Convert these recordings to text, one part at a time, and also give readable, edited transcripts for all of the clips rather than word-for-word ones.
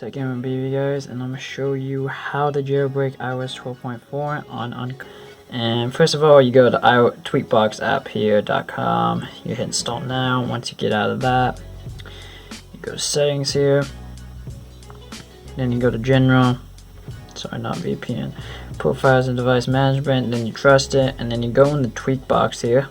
Again, baby guys, and I'm gonna show you how to jailbreak iOS 12.4 on and first of all, you go to tweetboxapphere.com. You hit install now. Once you get out of that, you go to settings here, then you go to general, sorry, not VPN, profiles and device management, then you trust it, and then you go in the tweak box here.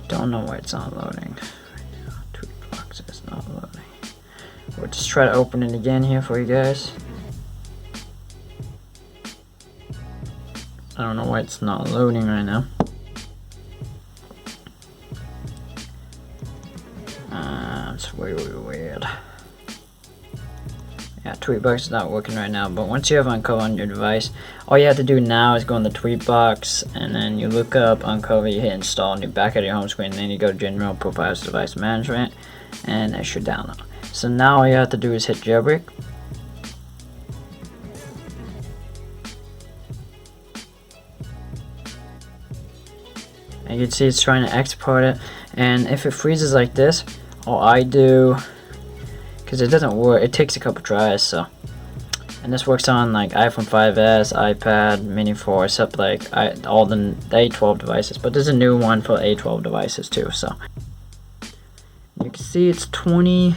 Don't know why it's not loading. Tweetbox is not loading. We'll just try to open it again here for you guys. I don't know why it's not loading right now. It's weird. Yeah, Tweetbox is not working right now, but once you have Uncover on your device, all you have to do now is go in the Tweetbox, and then you look up Uncover, you hit install, and you're back at your home screen, and then you go to General, Profiles, Device Management, and it should download. So now all you have to do is hit Jailbreak. And you can see it's trying to export it, and if it freezes like this, all I do, because it doesn't work, it takes a couple tries, so, and this works on like iPhone 5s, iPad, Mini 4, except like all the A12 devices, but there's a new one for A12 devices too. So you can see it's 22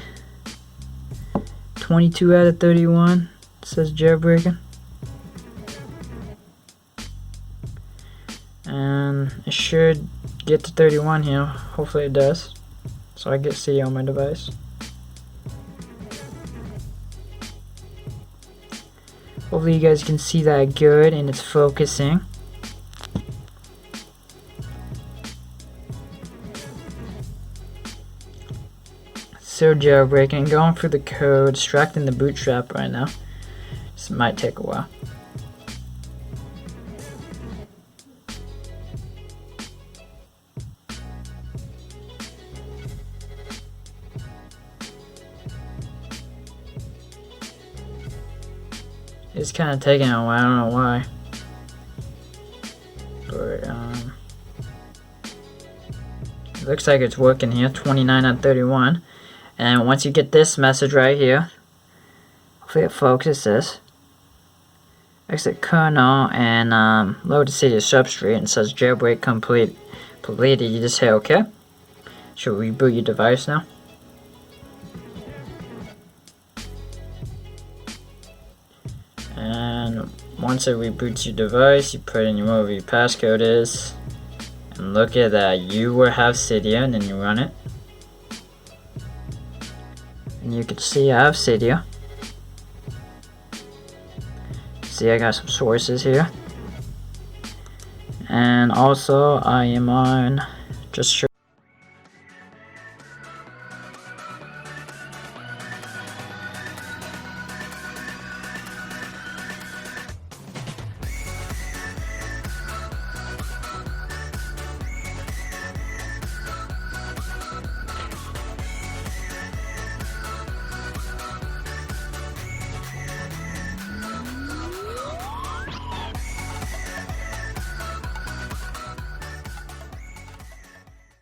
out of 31. It says jailbreaking, and it should get to 31 here. Hopefully it does, so I get Cydia on my device. Hopefully you guys can see that good and it's focusing. So jailbreaking, going through the code, extracting the bootstrap right now. This might take a while. It's kind of taking a while, I don't know why. But, it looks like it's working here, 29 out of 31. And once you get this message right here, hopefully it focuses. Exit kernel and load the Cydia substrate, and it says jailbreak completed. You just hit OK. Should reboot your device now. And once it reboots your device, you put in whatever your passcode is, and look at that, you will have Cydia, and then you run it, and you can see I have Cydia. See, I got some sources here, and also I am on, just show